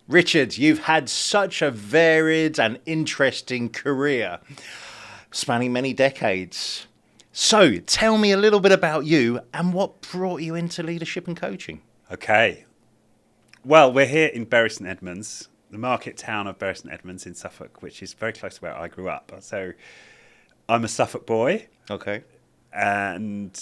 Richard, you've had such a varied and interesting career, spanning many decades. So, tell me a little bit about you and what brought you into leadership and coaching. Okay. Well, we're here in Bury St Edmunds, the market town of Bury St Edmunds in Suffolk, which is very close to where I grew up. So I'm a Suffolk boy Okay. and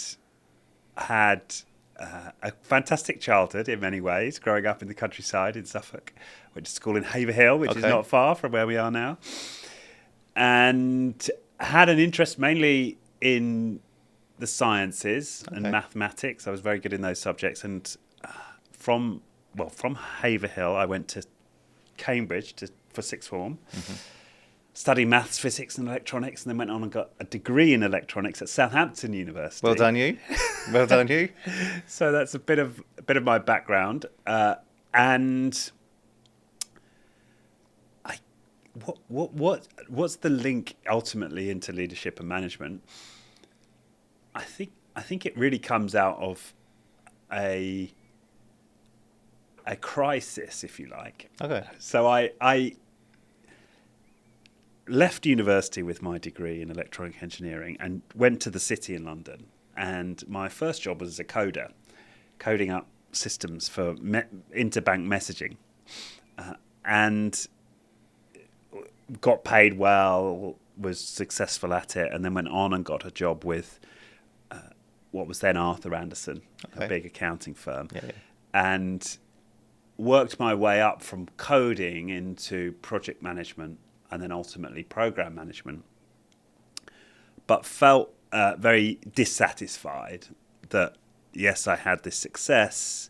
had a fantastic childhood in many ways, growing up in the countryside in Suffolk. Went to school in Haverhill, which is not far from where we are now. And had an interest mainly in the sciences and mathematics. I was very good in those subjects. And from Haverhill, I went to Cambridge for sixth form, studied maths, physics and electronics, and then went on and got a degree in electronics at Southampton University. Well done, you. Well done, you. So that's a bit of my background. And what's the link ultimately into leadership and management? I think it really comes out of a crisis, if you like. Okay. So I left university with my degree in electronic engineering and went to the city in London. And my first job was as a coder, coding up systems for interbank messaging, and got paid well, was successful at it, and then went on and got a job with what was then Arthur Andersen, a big accounting firm, and worked my way up from coding into project management and then ultimately program management, but felt very dissatisfied that, yes, I had this success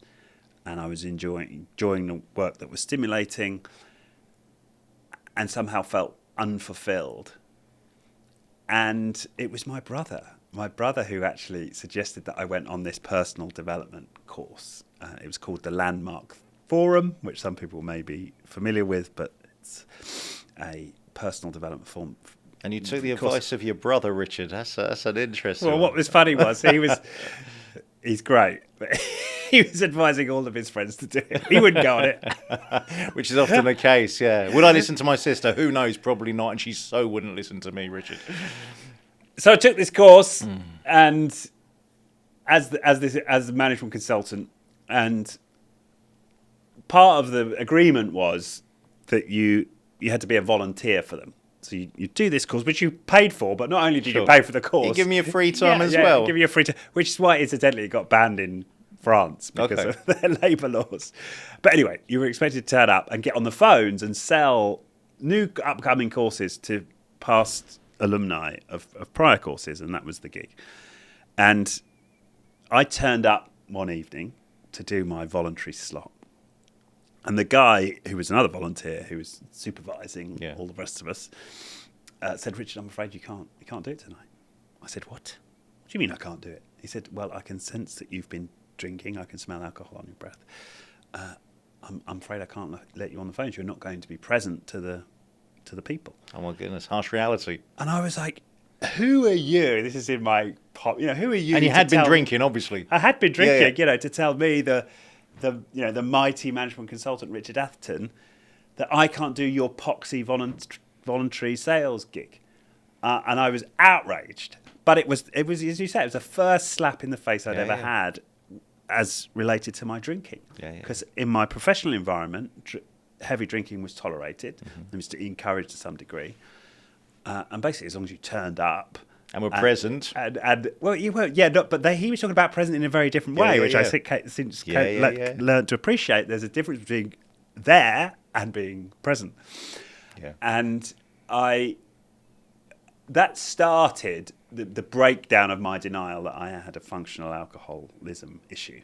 and I was enjoying the work that was stimulating, and somehow felt unfulfilled. And it was my brother who actually suggested that I went on this personal development course. It was called the Landmark Forum, which some people may be familiar with, but it's a personal development form. And you took the advice of your brother, Richard. That's an interesting Well, one. what was funny was he's great, but he was advising all of his friends to do it. He wouldn't go on it. Which is often the case, yeah. Would I listen to my sister? Who knows? Probably not. And she so wouldn't listen to me, Richard. So I took this course, and as the management consultant, and part of the agreement was that you had to be a volunteer for them. So you do this course, which you paid for, but not only did you pay for the course, You give me a free time as well. Give you a free time, which is why incidentally it got banned in France because of their labour laws. But anyway, you were expected to turn up and get on the phones and sell new upcoming courses to past alumni of prior courses, and that was the gig. And I turned up one evening to do my voluntary slot. And the guy who was another volunteer who was supervising all the rest of us said, "Richard, I'm afraid you can't do it tonight." I said, "What? What do you mean I can't do it?" He said, "Well, I can sense that you've been drinking. I can smell alcohol on your breath. I'm afraid I can't let you on the phone. You're not going to be present to the people." Oh my goodness, harsh reality. And I was like, "Who are you?" This is in my pop. Who are you? And you had been drinking, obviously. I had been drinking. To tell me the mighty management consultant Richard Atherton that I can't do your poxy voluntary sales gig, and I was outraged. But it was as you say, it was the first slap in the face I'd ever had as related to my drinking. Because in my professional environment, heavy drinking was tolerated, it was encouraged to some degree, and basically as long as you turned up. And were present. And well, you were, but he was talking about present in a very different way, which I think since learned to appreciate. There's a difference between there and being present. Yeah. And that started the breakdown of my denial that I had a functional alcoholism issue.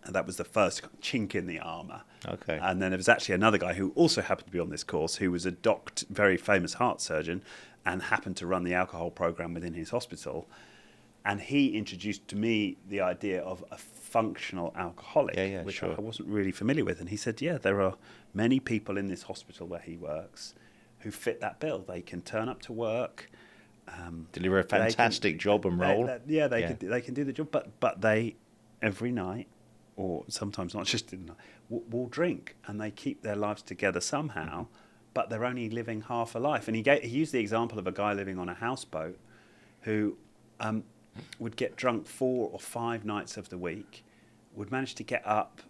And that was the first chink in the armour. Okay. And then there was actually another guy who also happened to be on this course, who was a very famous heart surgeon, and happened to run the alcohol program within his hospital. And he introduced to me the idea of a functional alcoholic, which I wasn't really familiar with. And he said, there are many people in this hospital where he works who fit that bill. They can turn up to work. Deliver a fantastic job and role. They can do the job, but they, every night, or sometimes not just in, will drink, and they keep their lives together somehow, but they're only living half a life. And he used the example of a guy living on a houseboat who would get drunk 4 or 5 nights of the week, would manage to get up,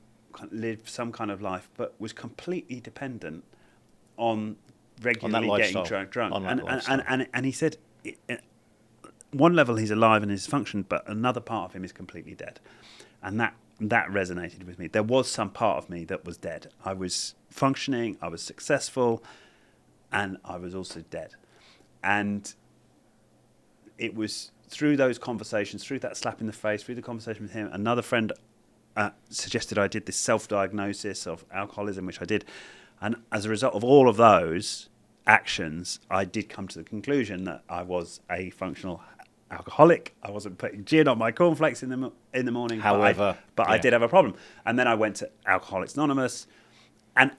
live some kind of life, but was completely dependent on regularly getting drunk. And he said, one level he's alive and he's functioned, but another part of him is completely dead. And that resonated with me. There was some part of me that was dead. I was functioning, I was successful, and I was also dead. And it was through those conversations, through that slap in the face, through the conversation with him, another friend suggested I did this self-diagnosis of alcoholism, which I did. And as a result of all of those actions, I did come to the conclusion that I was a functional alcoholic. I wasn't putting gin on my cornflakes in the morning. However, I did have a problem. And then I went to Alcoholics Anonymous, and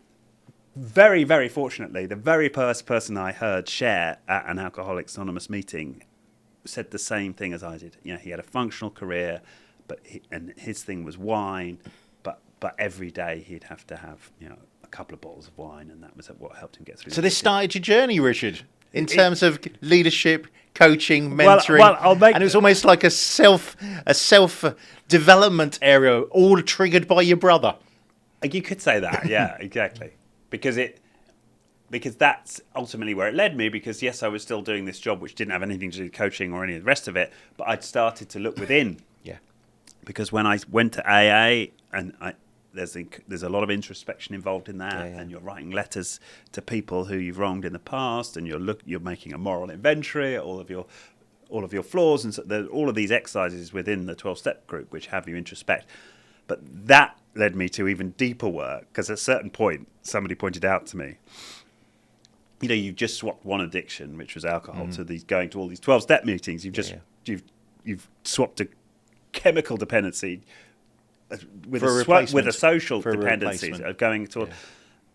very, very fortunately, the very first person I heard share at an Alcoholics Anonymous meeting said the same thing as I did. You know, he had a functional career, and his thing was wine, but every day he'd have to have, you know, a couple of bottles of wine, and that was what helped him get through. So this started your journey, Richard, in terms of leadership, coaching, mentoring, and it was almost like a self development area, all triggered by your brother. You could say that, yeah, exactly, because that's ultimately where it led me. Because yes, I was still doing this job which didn't have anything to do with coaching or any of the rest of it, but I'd started to look within. Yeah, because when I went to AA, and there's a lot of introspection involved in that, and you're writing letters to people who you've wronged in the past, and you're making a moral inventory at all of your flaws, and so there's all of these exercises within the 12-step group which have you introspect. But that led me to even deeper work, because at a certain point somebody pointed out to me, you know, you've just swapped one addiction, which was alcohol, to going to all these 12-step meetings. You've swapped a chemical dependency with a social dependency of going to.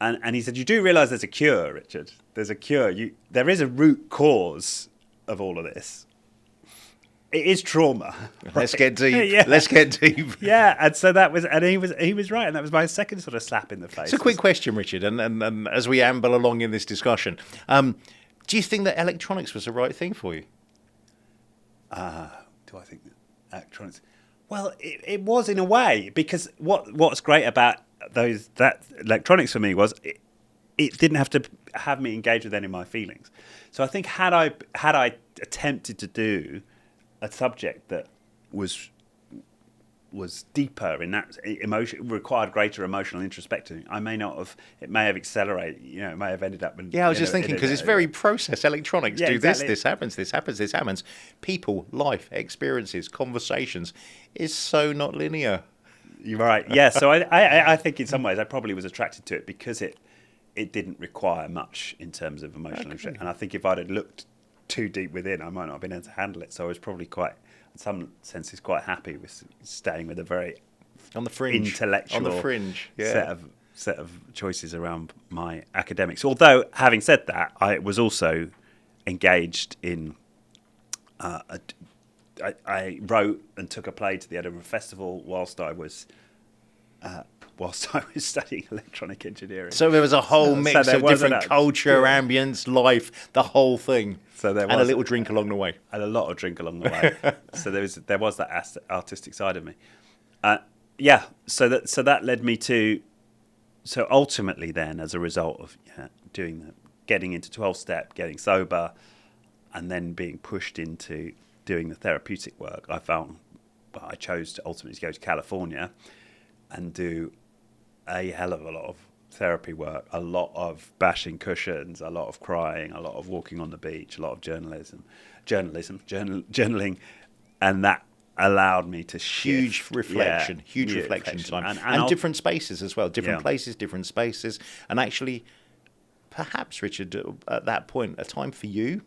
And he said, you do realise there's a cure, Richard. There's a cure. There is a root cause of all of this. It is trauma. Right? Let's get deep. Let's get deep. Yeah, and so he was right, and that was my second sort of slap in the face. It's a quick question, Richard, and as we amble along in this discussion, do you think that electronics was the right thing for you? Do I think that electronics? Well, it was in a way, because what's great about that electronics for me was it didn't have to have me engage with any of my feelings. So I think had I attempted to do a subject that was deeper in that emotion, required greater emotional introspection, it may have accelerated, you know, it may have ended up in... Yeah, I was just thinking, because it's very process electronics. Yeah, do exactly. this happens, this happens, this happens. People, life, experiences, conversations is so not linear. You're right. Yeah, so I think in some ways I probably was attracted to it because it didn't require much in terms of emotional interest. And I think if I'd have looked too deep within, I might not have been able to handle it. So I was probably quite, in some senses, quite happy with staying with a very on the fringe, intellectual yeah. set of choices around my academics. Although, having said that, I was also engaged in. I wrote and took a play to the Edinburgh Festival whilst I was studying electronic engineering. So there was a whole mix of different culture, ambience, life, the whole thing. So there was, and a little drink along the way. And a lot of drink along the way. So there was that artistic side of me. So that led me to. So ultimately, then, as a result of getting into 12-step, getting sober, and then being pushed into doing the therapeutic work, I chose to ultimately go to California and do a hell of a lot of therapy work, a lot of bashing cushions, a lot of crying, a lot of walking on the beach, a lot of journaling, and that allowed me to shift. Huge reflection time, and different spaces as well, different places, different spaces, and actually, perhaps, Richard, at that point, a time for you.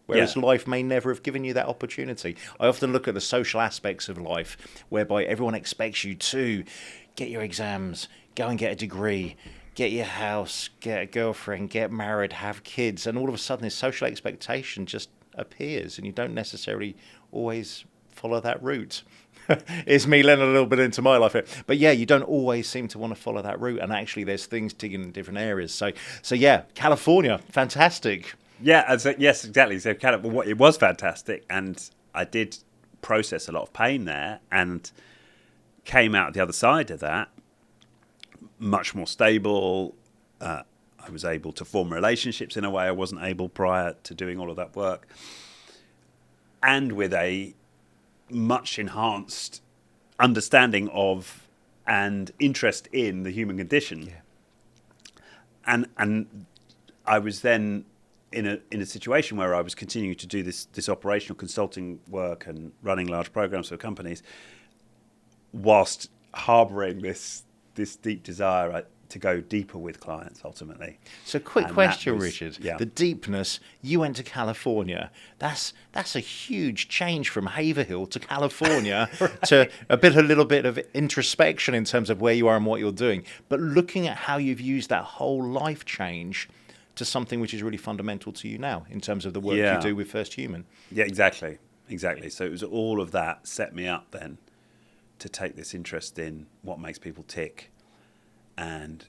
Whereas life may never have given you that opportunity. I often look at the social aspects of life, whereby everyone expects you to get your exams, go and get a degree, get your house, get a girlfriend, get married, have kids, and all of a sudden this social expectation just appears, and you don't necessarily always follow that route. It's me letting a little bit into my life here. But yeah, you don't always seem to want to follow that route. And actually, there's things digging in different areas. So yeah, California, fantastic. Yeah, yes, exactly. So it was fantastic, and I did process a lot of pain there, and came out the other side of that much more stable. I was able to form relationships in a way I wasn't able prior to doing all of that work, and with a much enhanced understanding of and interest in the human condition. Yeah. And I was then in a situation where I was continuing to do this operational consulting work and running large programs for companies, whilst harbouring this deep desire to go deeper with clients ultimately. So quick question, Richard. Yeah. The deepness, you went to California. That's a huge change from Haverhill to California right. to a little bit of introspection in terms of where you are and what you're doing. But looking at how you've used that whole life change to something which is really fundamental to you now in terms of the work you do with First Human. Yeah, exactly. So it was all of that set me up then to take this interest in what makes people tick, and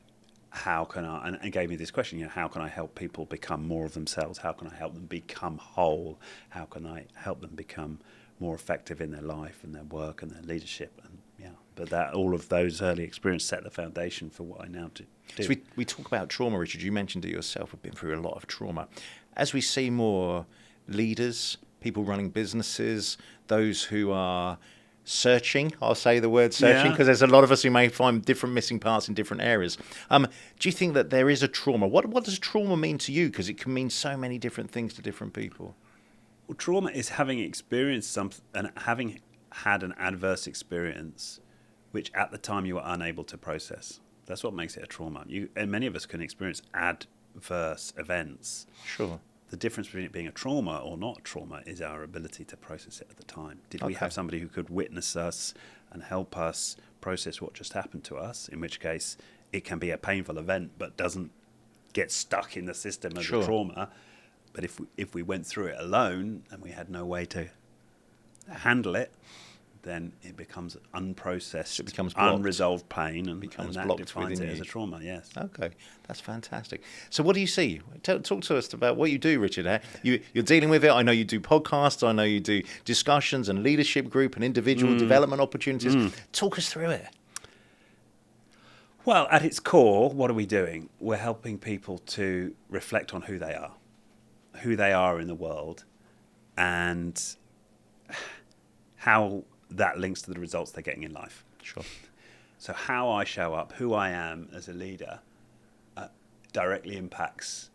how can I, and gave me this question, how can I help people become more of themselves? How can I help them become whole? How can I help them become more effective in their life and their work and their leadership? And but that all of those early experiences set the foundation for what I now do. So we talk about trauma, Richard. You mentioned it yourself. We've been through a lot of trauma. As we see more leaders, people running businesses, those who are searching, I'll say the word searching, because there's a lot of us who may find different missing parts in different areas. Do you think that there is a trauma? What does trauma mean to you? Because it can mean so many different things to different people. Well, trauma is having experienced something and having had an adverse experience which at the time you were unable to process. That's what makes it a trauma. And many of us can experience adverse events. Sure. The difference between it being a trauma or not a trauma is our ability to process it at the time. Did we have somebody who could witness us and help us process what just happened to us? In which case, it can be a painful event, but doesn't get stuck in the system as a trauma. But if we went through it alone and we had no way to handle it, then it becomes unprocessed, unresolved pain, and that defines it as a trauma. Yes. Okay, that's fantastic. So, what do you see? Talk to us about what you do, Richard. You're dealing with it. I know you do podcasts. I know you do discussions and leadership group and individual development opportunities. Talk us through it. Well, at its core, what are we doing? We're helping people to reflect on who they are in the world, and how that links to the results they're getting in life. Sure. So how I show up, who I am as a leader, directly impacts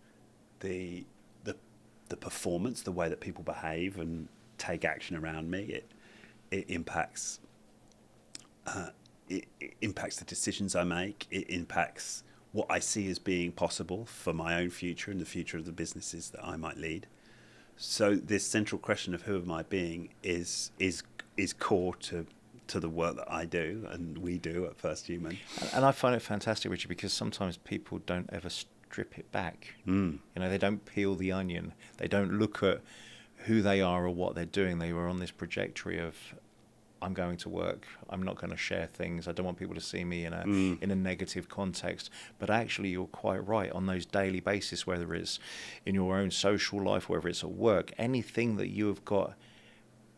the performance, the way that people behave and take action around me. It impacts it impacts the decisions I make. It impacts what I see as being possible for my own future and the future of the businesses that I might lead. So this central question of who am I being is core to the work that I do and we do at First Human. And I find it fantastic, Richard, because sometimes people don't ever strip it back. They don't peel the onion. They don't look at who they are or what they're doing. They were on this trajectory of, I'm going to work, I'm not going to share things, I don't want people to see me in a negative context. But actually, you're quite right, on those daily basis, whether it's in your own social life, whether it's at work, anything that you have got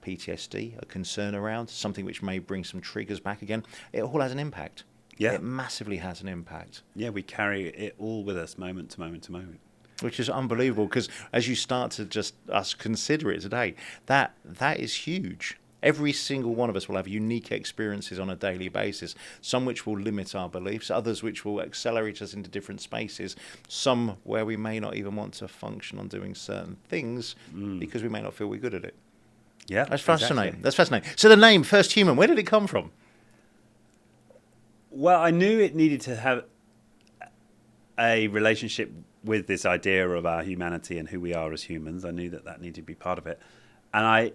PTSD, a concern around, something which may bring some triggers back again, it all has an impact. Yeah. It massively has an impact. Yeah, we carry it all with us moment to moment to moment. Which is unbelievable, because as you start to just consider it today, that is huge. Every single one of us will have unique experiences on a daily basis, some which will limit our beliefs, others which will accelerate us into different spaces, some where we may not even want to function on doing certain things because we may not feel we're good at it. Yeah, that's fascinating. Exactly. That's fascinating. So the name First Human, where did it come from? Well, I knew it needed to have a relationship with this idea of our humanity and who we are as humans. I knew that needed to be part of it. And I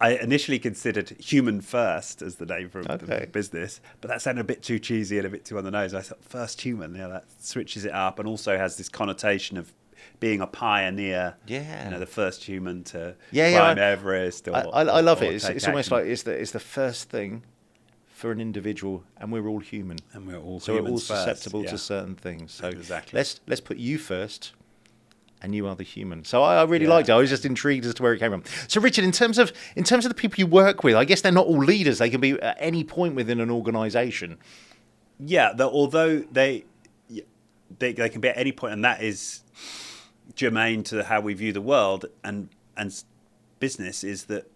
initially considered Human First as the name for the business, but that sounded a bit too cheesy and a bit too on the nose. I thought First Human, that switches it up and also has this connotation of being a pioneer. Yeah. You know, the first human to Yeah, climb yeah, Everest. I love or it. It's take almost action. like it's the first thing for an individual, and we're all human. And we're all So we're all humans first, susceptible yeah. to certain things. So Exactly. let's put you first, and you are the human. So I really Yeah. liked it. I was just intrigued as to where it came from. So Richard, in terms of the people you work with, I guess they're not all leaders. They can be at any point within an organisation. Yeah, although they can be at any point, and that is germane to how we view the world and business, is that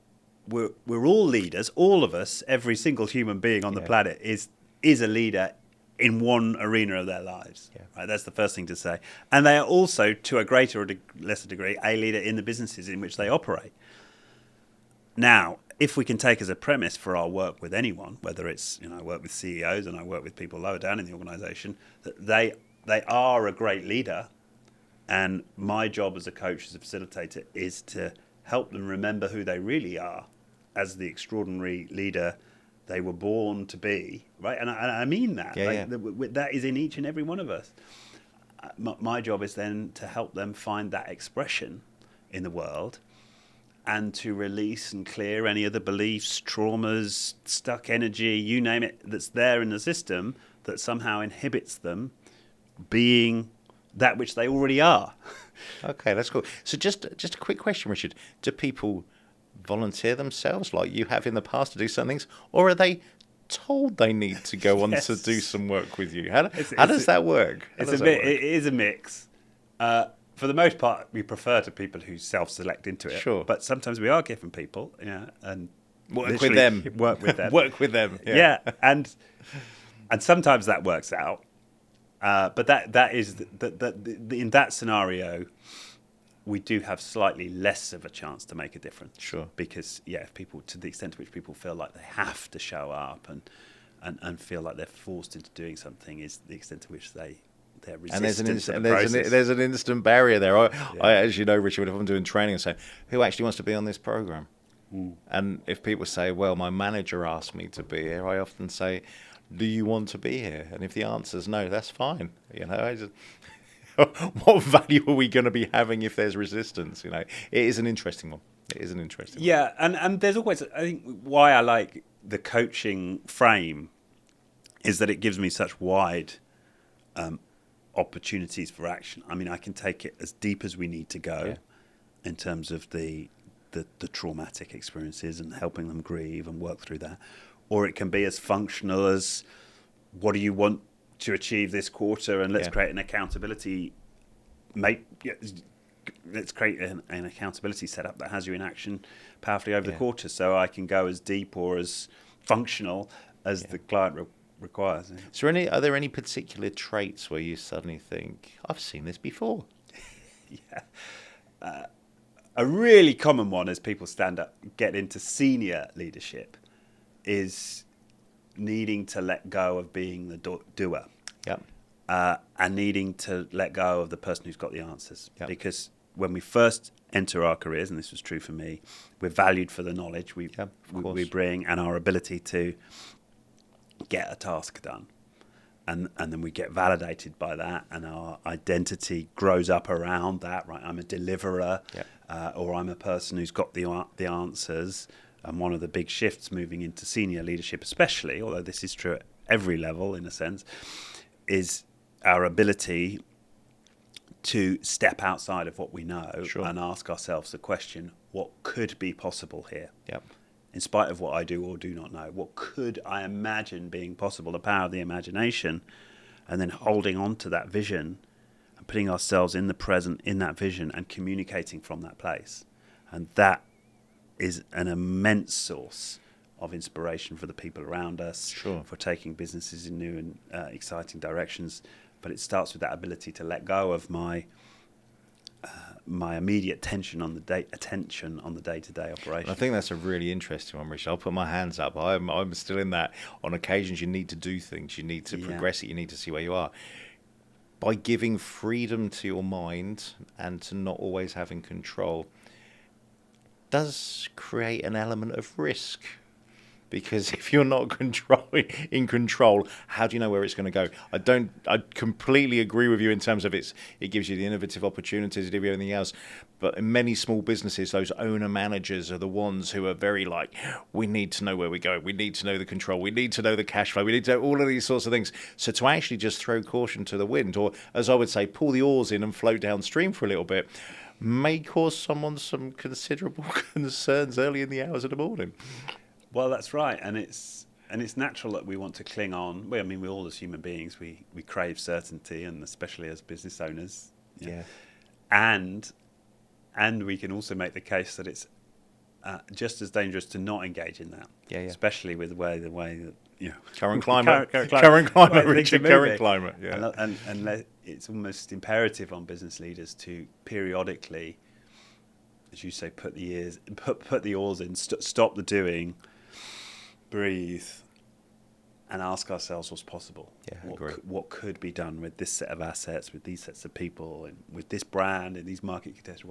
we're all leaders. All of us, every single human being on the planet is a leader in one arena of their lives. Yeah. Right, that's the first thing to say. And they are also, to a greater or lesser degree, a leader in the businesses in which they operate. Now, if we can take as a premise for our work with anyone, whether it's, I work with CEOs and I work with people lower down in the organisation, that they are a great leader, and my job as a coach, as a facilitator, is to help them remember who they really are as the extraordinary leader they were born to be, right? And I mean that. That is in each and every one of us. My job is then to help them find that expression in the world, and to release and clear any of the beliefs, traumas, stuck energy, you name it, that's there in the system that somehow inhibits them being that which they already are. Okay, that's cool. So just a quick question, Richard. Do people volunteer themselves like you have in the past to do some things, or are they told they need to go on to do some work with you? How does that work? It is a mix. For the most part, we prefer to people who self-select into it. Sure. But sometimes we are given people, and work with them. Work with them. Work with them. Yeah. And sometimes that works out. But that is in that scenario, we do have slightly less of a chance to make a difference. Sure. Because if people, to the extent to which people feel like they have to show up and feel like they're forced into doing something, is the extent to which they're resistant. And there's an instant barrier there. I as you know, Richard, if I'm doing training and saying, who actually wants to be on this program? And if people say, well, my manager asked me to be here, I often say, do you want to be here? And if the answer is no, that's fine. What value are we going to be having if there's resistance? It is an interesting one. Yeah, and there's always, I think, why I like the coaching frame is that it gives me such wide opportunities for action. I mean, I can take it as deep as we need to go in terms of the traumatic experiences and helping them grieve and work through that. Or it can be as functional as, what do you want to achieve this quarter, and let's create an accountability. Let's create an accountability setup that has you in action powerfully over the quarter, so I can go as deep or as functional as the client requires. So, are there any particular traits where you suddenly think, I've seen this before? A really common one as people get into senior leadership is needing to let go of being the doer. Yep. And needing to let go of the person who's got the answers. Yep. Because when we first enter our careers, and this was true for me, we're valued for the knowledge we bring and our ability to get a task done. And then we get validated by that, and our identity grows up around that, right? I'm a deliverer, or I'm a person who's got the answers. And one of the big shifts moving into senior leadership especially, although this is true at every level in a sense, is our ability to step outside of what we know and ask ourselves the question, what could be possible here? Yep. In spite of what I do or do not know, what could I imagine being possible, the power of the imagination, and then holding on to that vision and putting ourselves in the present in that vision and communicating from that place. And that is an immense source of inspiration for the people around us, for taking businesses in new and exciting directions. But it starts with that ability to let go of my immediate attention on the day-to-day operation. I think that's a really interesting one, Richard. I'll put my hands up. I'm still in that. On occasions, you need to do things. You need to progress it. You need to see where you are. By giving freedom to your mind and to not always having control, does create an element of risk, because if you're not in control, how do you know where it's going to go? I completely agree with you in terms of it gives you the innovative opportunities, it gives you everything else. But in many small businesses, those owner managers are the ones who are very like, we need to know where we go. We need to know the control. We need to know the cash flow. We need to know all of these sorts of things. So to actually just throw caution to the wind, or as I would say, pull the oars in and float downstream for a little bit, may cause someone some considerable concerns early in the hours of the morning. Well, that's right, and it's natural that we want to cling on. I mean, we all as human beings, we crave certainty, and especially as business owners. Yeah. And we can also make the case that it's just as dangerous to not engage in that. Yeah. Especially with the way that current climate, Richard, current climate. Yeah. And it's almost imperative on business leaders to periodically, as you say, put the oars in, stop the doing, breathe, and ask ourselves what's possible. Yeah, What could be done with this set of assets, with these sets of people, and with this brand and these market contexts?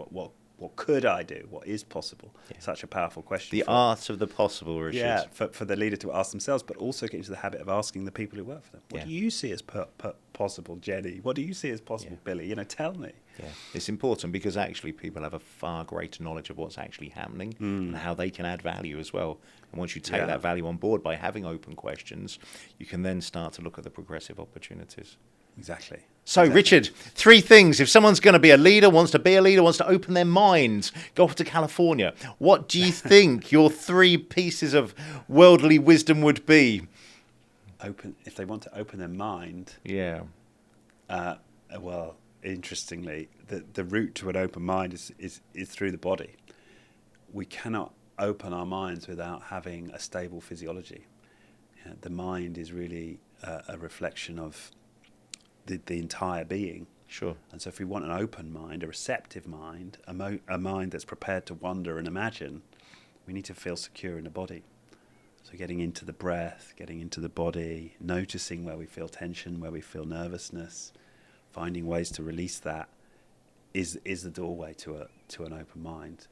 What could I do? What is possible? Yeah. Such a powerful question. The art of the possible, Richard. Yeah, for the leader to ask themselves, but also get into the habit of asking the people who work for them. What do you see as possible, Jenny? What do you see as possible, Billy? Tell me. Yeah, it's important because actually people have a far greater knowledge of what's actually happening and how they can add value as well. And once you take that value on board by having open questions, you can then start to look at the progressive opportunities. Exactly. So, Richard, 3 things. If someone's going to be a leader, wants to open their minds, go off to California, what do you think your 3 pieces of worldly wisdom would be? If they want to open their mind. Yeah. Well, interestingly, the route to an open mind is through the body. We cannot open our minds without having a stable physiology. The mind is really a reflection of the entire being. Sure. And so if we want an open mind, a receptive mind, a mind that's prepared to wonder and imagine, we need to feel secure in the body. So getting into the breath, getting into the body, noticing where we feel tension, where we feel nervousness, finding ways to release that is the doorway to an open mind.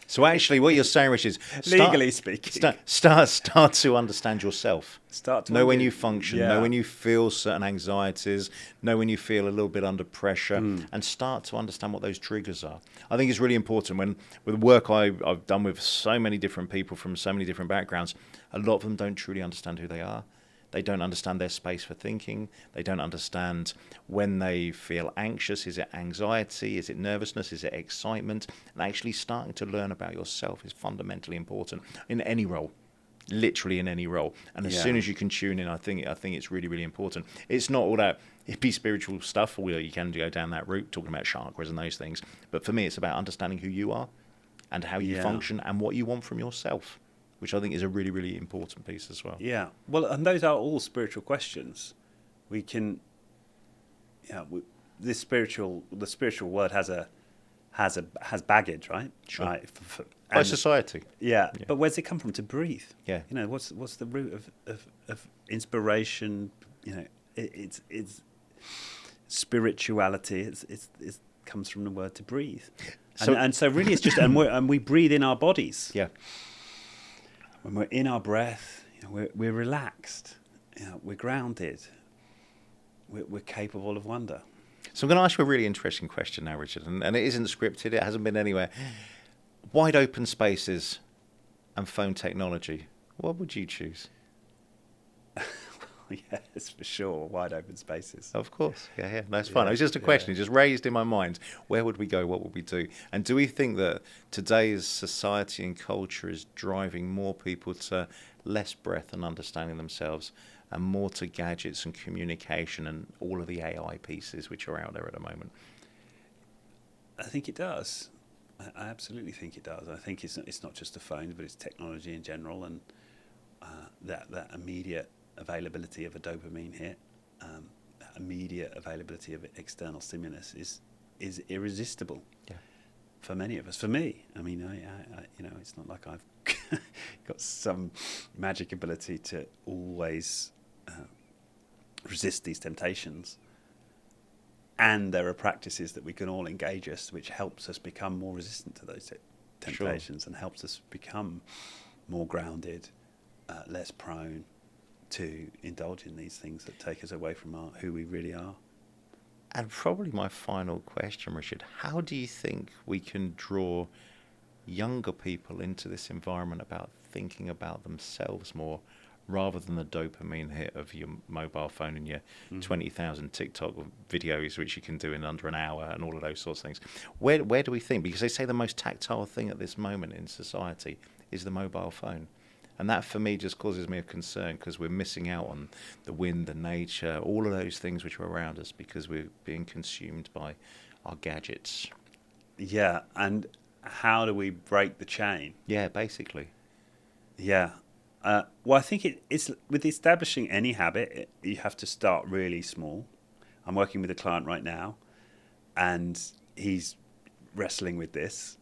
So actually, what you're saying, Richard, is legally speaking, start to understand yourself. Start to know when you function, know when you feel certain anxieties, know when you feel a little bit under pressure, and start to understand what those triggers are. I think it's really important with the work I've done with so many different people from so many different backgrounds. A lot of them don't truly understand who they are. They don't understand their space for thinking. They don't understand when they feel anxious. Is it anxiety? Is it nervousness? Is it excitement? And actually starting to learn about yourself is fundamentally important in any role, literally in any role. And as soon as you can tune in, I think it's really, really important. It's not all that hippie spiritual stuff, although you can go down that route, talking about chakras and those things. But for me, it's about understanding who you are and how you function and what you want from yourself, which I think is a really, really important piece as well. Yeah. Well, and those are all spiritual questions. We can, the spiritual word has baggage, right? Sure. Right. By society. Yeah. But where's it come from? To breathe. Yeah. What's the root of inspiration? It's spirituality. It comes from the word to breathe. And so really, it's just and we breathe in our bodies. Yeah. When we're in our breath, we're relaxed, we're grounded, we're capable of wonder. So I'm going to ask you a really interesting question now, Richard, and it isn't scripted, it hasn't been anywhere. Wide open spaces and phone technology, what would you choose? Yes, for sure, wide open spaces. Of course, yeah, that's fine. It was just a question, it just raised in my mind, where would we go, what would we do? And do we think that today's society and culture is driving more people to less breath and understanding themselves and more to gadgets and communication and all of the AI pieces which are out there at the moment? I think it does. I absolutely think it does. I think it's not just the phones, but it's technology in general, and that immediate availability of a dopamine hit, immediate availability of external stimulus is irresistible. Yeah. For many of us. For me, I mean, I it's not like I've got some magic ability to always resist these temptations. And there are practices that we can all engage us, which helps us become more resistant to those temptations and helps us become more grounded, less prone to indulge in these things that take us away from who we really are. And probably my final question, Richard, how do you think we can draw younger people into this environment about thinking about themselves more rather than the dopamine hit of your mobile phone and your 20,000 TikTok videos, which you can do in under an hour and all of those sorts of things? Where do we think? Because they say the most tactile thing at this moment in society is the mobile phone. And that, for me, just causes me a concern because we're missing out on the wind, the nature, all of those things which are around us because we're being consumed by our gadgets. Yeah, and how do we break the chain? Yeah, basically. Yeah. Well, I think it's with establishing any habit, you have to start really small. I'm working with a client right now, and he's wrestling with this.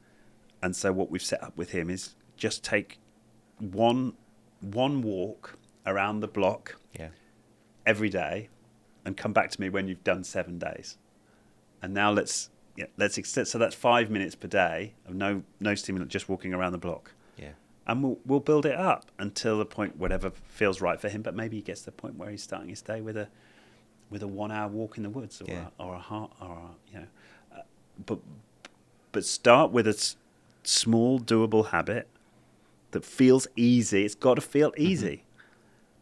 And so what we've set up with him is just take one walk around the block every day and come back to me when you've done 7 days. And now let's extend, so that's 5 minutes per day of no stimulant, just walking around the block. Yeah. And we'll build it up until the point whatever feels right for him, but maybe he gets to the point where he's starting his day with a 1 hour walk in the woods but start with a small doable habit that feels easy. It's got to feel easy,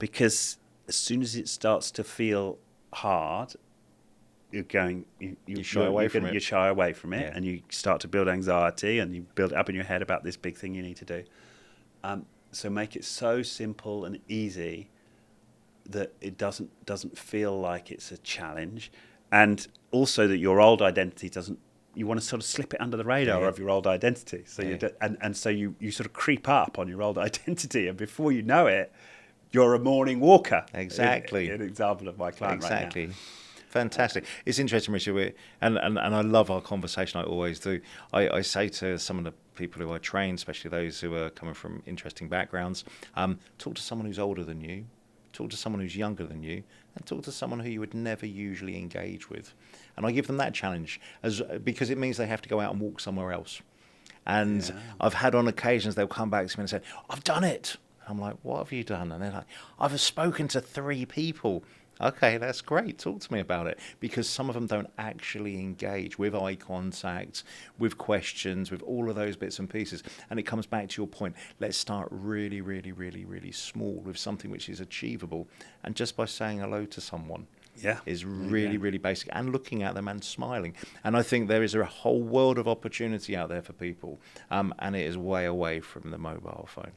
because as soon as it starts to feel hard, you shy away from it, and you start to build anxiety, and you build it up in your head about this big thing you need to do. So make it so simple and easy that it doesn't feel like it's a challenge, and also that your old identity doesn't. You want to sort of slip it under the radar of your old identity. So you sort of creep up on your old identity, and before you know it, you're a morning walker. Exactly. An example of my client right now. Fantastic. It's interesting, Richard, and I love our conversation, I always do. I say to some of the people who I train, especially those who are coming from interesting backgrounds, talk to someone who's older than you, talk to someone who's younger than you, and talk to someone who you would never usually engage with. And I give them that challenge because it means they have to go out and walk somewhere else. And I've had on occasions they'll come back to me and say, "I've done it." I'm like, "What have you done?" And they're like, "I've spoken to 3 people." Okay, that's great. Talk to me about it. Because some of them don't actually engage with eye contact, with questions, with all of those bits and pieces. And it comes back to your point. Let's start really, really, really, really small with something which is achievable. And just by saying hello to someone is really, really basic. And looking at them and smiling. And I think there is a whole world of opportunity out there for people. And it is way away from the mobile phone.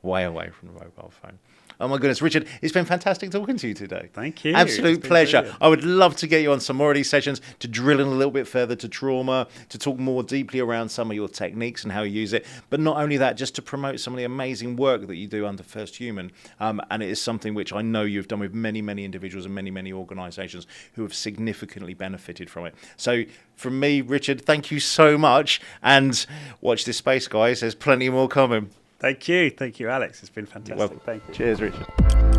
Way away from the mobile phone. Oh my goodness, Richard, it's been fantastic talking to you today. Thank you. Absolute pleasure. Brilliant. I would love to get you on some more of these sessions to drill in a little bit further to trauma, to talk more deeply around some of your techniques and how you use it. But not only that, just to promote some of the amazing work that you do under First Human. And it is something which I know you've done with many, many individuals and many, many organisations who have significantly benefited from it. So from me, Richard, thank you so much. And watch this space, guys. There's plenty more coming. Thank you, Alex. It's been fantastic. Well, thank you. Cheers, Richard.